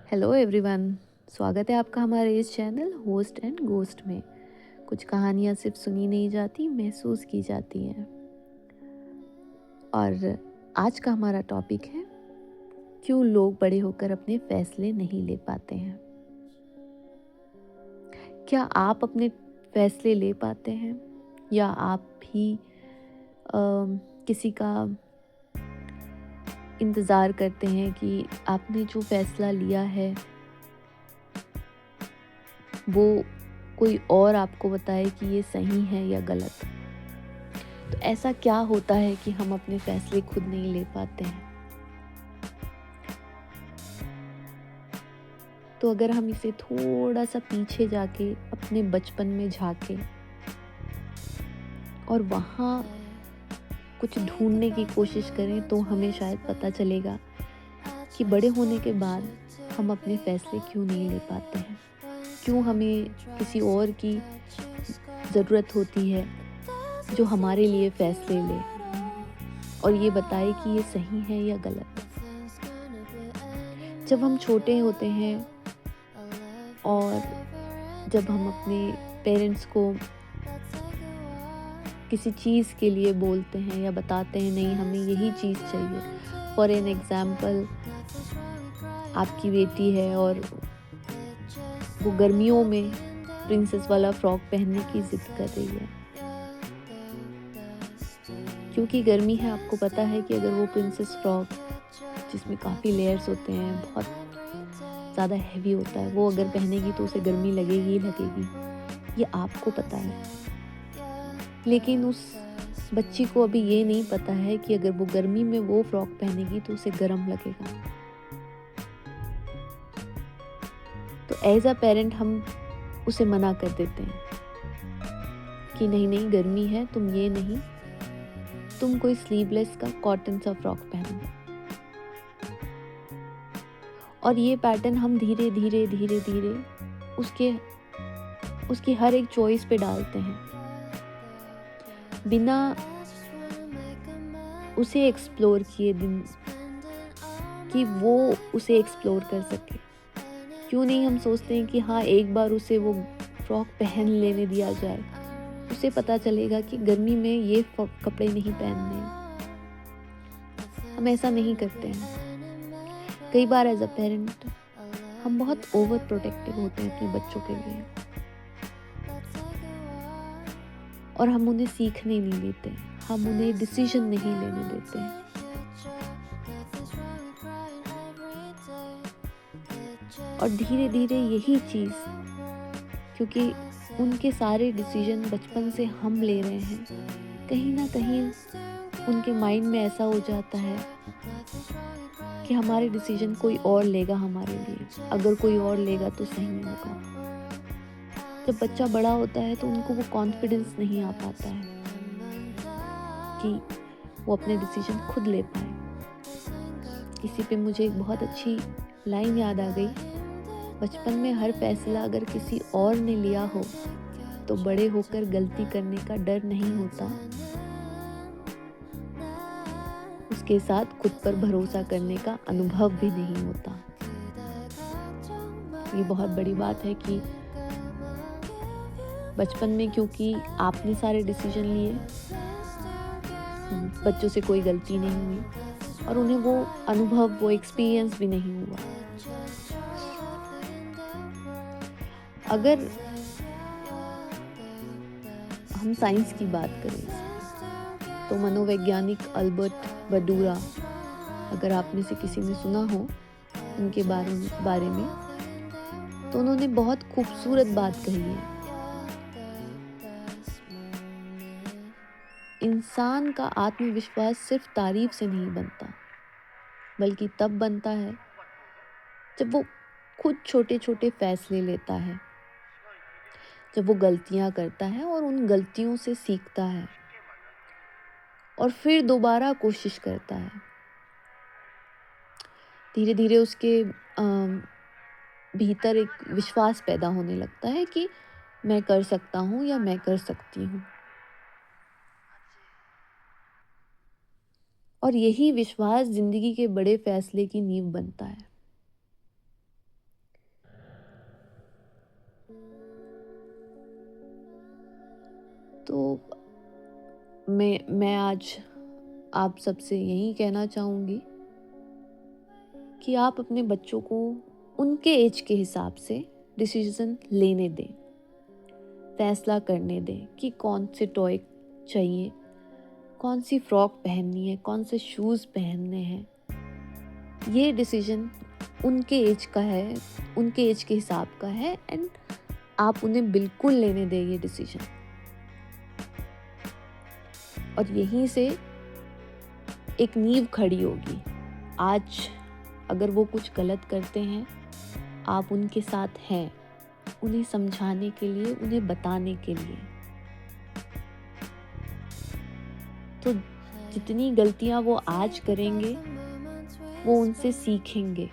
Hello everyone. स्वागत है आपका हमारे इस चैनल होस्ट एंड गोस्ट में। कुछ कहानियाँ सिर्फ सुनी नहीं जाती, महसूस की जाती हैं। और आज का हमारा टॉपिक है, क्यों लोग बड़े होकर अपने फैसले नहीं ले पाते हैं। क्या आप अपने फैसले ले पाते हैं, या आप भी किसी का इंतज़ार करते हैं कि आपने जो फैसला लिया है वो कोई और आपको बताए कि ये सही है या गलत। तो ऐसा क्या होता है कि हम अपने फैसले खुद नहीं ले पाते हैं। तो अगर हम इसे थोड़ा सा पीछे जाके अपने बचपन में झांके और वहाँ कुछ ढूंढने की कोशिश करें, तो हमें शायद पता चलेगा कि बड़े होने के बाद हम अपने फैसले क्यों नहीं ले पाते हैं, क्यों हमें किसी और की ज़रूरत होती है जो हमारे लिए फैसले ले और ये बताए कि ये सही है या गलत। जब हम छोटे होते हैं और जब हम अपने पेरेंट्स को किसी चीज़ के लिए बोलते हैं या बताते हैं, नहीं हमें यही चीज़ चाहिए। फॉर एन एग्ज़ाम्पल, आपकी बेटी है और वो गर्मियों में प्रिंसेस वाला फ्रॉक पहनने की ज़िद कर रही है। क्योंकि गर्मी है, आपको पता है कि अगर वो प्रिंसेस फ्रॉक जिसमें काफ़ी लेयर्स होते हैं, बहुत ज़्यादा हैवी होता है, वो अगर पहनेगी तो उसे गर्मी लगेगी ही लगेगी, ये आपको पता है। लेकिन उस बच्ची को अभी ये नहीं पता है कि अगर वो गर्मी में वो फ्रॉक पहनेगी तो उसे गर्म लगेगा। तो एज अ पेरेंट हम उसे मना कर देते हैं कि नहीं नहीं, गर्मी है, तुम ये नहीं, तुम कोई स्लीवलेस का कॉटन सा फ्रॉक पहनो। और ये पैटर्न हम धीरे धीरे धीरे धीरे उसकी हर एक चॉइस पे डालते हैं, बिना उसे एक्सप्लोर किए दिन कि वो उसे एक्सप्लोर कर सके। क्यों नहीं हम सोचते हैं कि हाँ, एक बार उसे वो फ्रॉक पहन लेने दिया जाए, उसे पता चलेगा कि गर्मी में ये कपड़े नहीं पहनने। हम ऐसा नहीं करते हैं। कई बार एज अ पेरेंट हम बहुत ओवर प्रोटेक्टिव होते हैं अपने बच्चों के लिए, और हम उन्हें सीखने नहीं देते, हम उन्हें डिसीजन नहीं लेने देते हैं। और धीरे धीरे यही चीज़, क्योंकि उनके सारे डिसीजन बचपन से हम ले रहे हैं, कहीं ना कहीं उनके माइंड में ऐसा हो जाता है कि हमारे डिसीजन कोई और लेगा हमारे लिए, अगर कोई और लेगा तो सही होगा। जब बच्चा बड़ा होता है तो उनको वो कॉन्फिडेंस नहीं आ पाता है कि वो अपने डिसीजन खुद ले पाए। इसी पे मुझे एक बहुत अच्छी लाइन याद आ गई, बचपन में हर फैसला अगर किसी और ने लिया हो तो बड़े होकर गलती करने का डर नहीं होता, उसके साथ खुद पर भरोसा करने का अनुभव भी नहीं होता। ये बहुत बड़ी बात है कि बचपन में क्योंकि आपने सारे डिसीजन लिए, बच्चों से कोई गलती नहीं हुई और उन्हें वो अनुभव, वो एक्सपीरियंस भी नहीं हुआ। अगर हम साइंस की बात करें तो मनोवैज्ञानिक अल्बर्ट बंडूरा, अगर आप में से किसी ने सुना हो उनके बारे में, तो उन्होंने बहुत खूबसूरत बात कही है। इंसान का आत्मविश्वास सिर्फ तारीफ से नहीं बनता, बल्कि तब बनता है जब वो खुद छोटे छोटे फैसले लेता है, जब वो गलतियां करता है और उन गलतियों से सीखता है और फिर दोबारा कोशिश करता है। धीरे धीरे उसके भीतर एक विश्वास पैदा होने लगता है कि मैं कर सकता हूँ या मैं कर सकती हूँ। और यही विश्वास जिंदगी के बड़े फैसले की नींव बनता है। तो मैं आज आप सबसे यही कहना चाहूँगी कि आप अपने बच्चों को उनके एज के हिसाब से डिसीजन लेने दें, फैसला करने दें कि कौन से टॉय चाहिए, कौन सी फ्रॉक पहननी है, कौन से शूज़ पहनने हैं। ये डिसीजन उनके एज का है, उनके एज के हिसाब का है एंड आप उन्हें बिल्कुल लेने दें ये डिसीजन। और यहीं से एक नींव खड़ी होगी। आज अगर वो कुछ गलत करते हैं, आप उनके साथ हैं, उन्हें समझाने के लिए, उन्हें बताने के लिए। तो जितनी गलतियां वो आज करेंगे, वो उनसे सीखेंगे।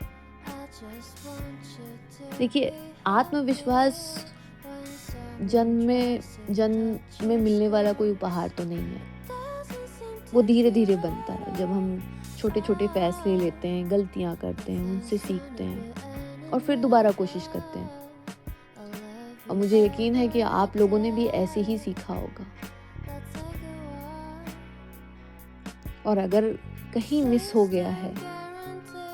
देखिए, आत्मविश्वास जन्म में मिलने वाला कोई उपहार तो नहीं है। वो धीरे धीरे बनता है जब हम छोटे छोटे फैसले लेते हैं, गलतियां करते हैं, उनसे सीखते हैं और फिर दोबारा कोशिश करते हैं। और मुझे यकीन है कि आप लोगों ने भी ऐसे ही सीखा होगा। और अगर कहीं मिस हो गया है,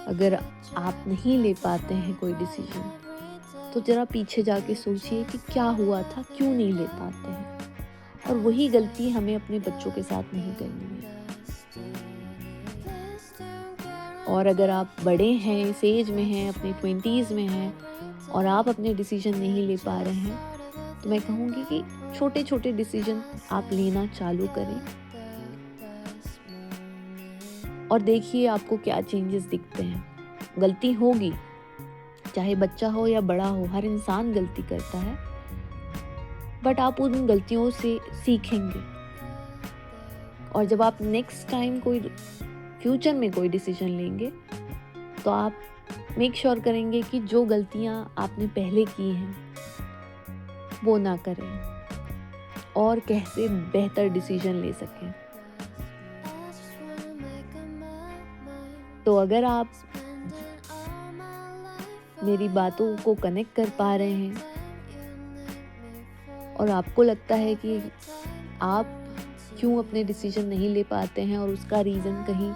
अगर आप नहीं ले पाते हैं कोई डिसीजन, तो जरा पीछे जाके सोचिए कि क्या हुआ था, क्यों नहीं ले पाते हैं। और वही गलती हमें अपने बच्चों के साथ नहीं करनी है। और अगर आप बड़े हैं, इस एज में हैं, अपने 20s में हैं और आप अपने डिसीजन नहीं ले पा रहे हैं, तो मैं कहूँगी कि छोटे छोटे डिसीजन आप लेना चालू करें और देखिए आपको क्या चेंजेस दिखते हैं। गलती होगी, चाहे बच्चा हो या बड़ा हो, हर इंसान गलती करता है, बट आप उन गलतियों से सीखेंगे। और जब आप नेक्स्ट टाइम कोई फ्यूचर में कोई डिसीजन लेंगे, तो आप मेक श्योर करेंगे कि जो गलतियां आपने पहले की हैं वो ना करें और कैसे बेहतर डिसीजन ले सकें। तो अगर आप मेरी बातों को कनेक्ट कर पा रहे हैं और आपको लगता है कि आप क्यों अपने डिसीजन नहीं ले पाते हैं और उसका रीज़न कहीं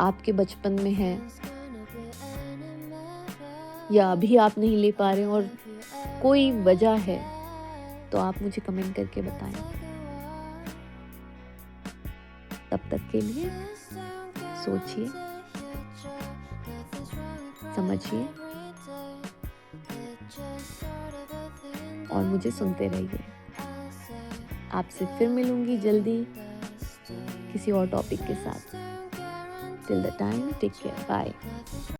आपके बचपन में है या अभी आप नहीं ले पा रहे हैं और कोई वजह है, तो आप मुझे कमेंट करके बताएं। तब तक के लिए सोचिए, समझिए और मुझे सुनते रहिए। आपसे फिर मिलूंगी जल्दी किसी और टॉपिक के साथ। Till the time, take care, bye.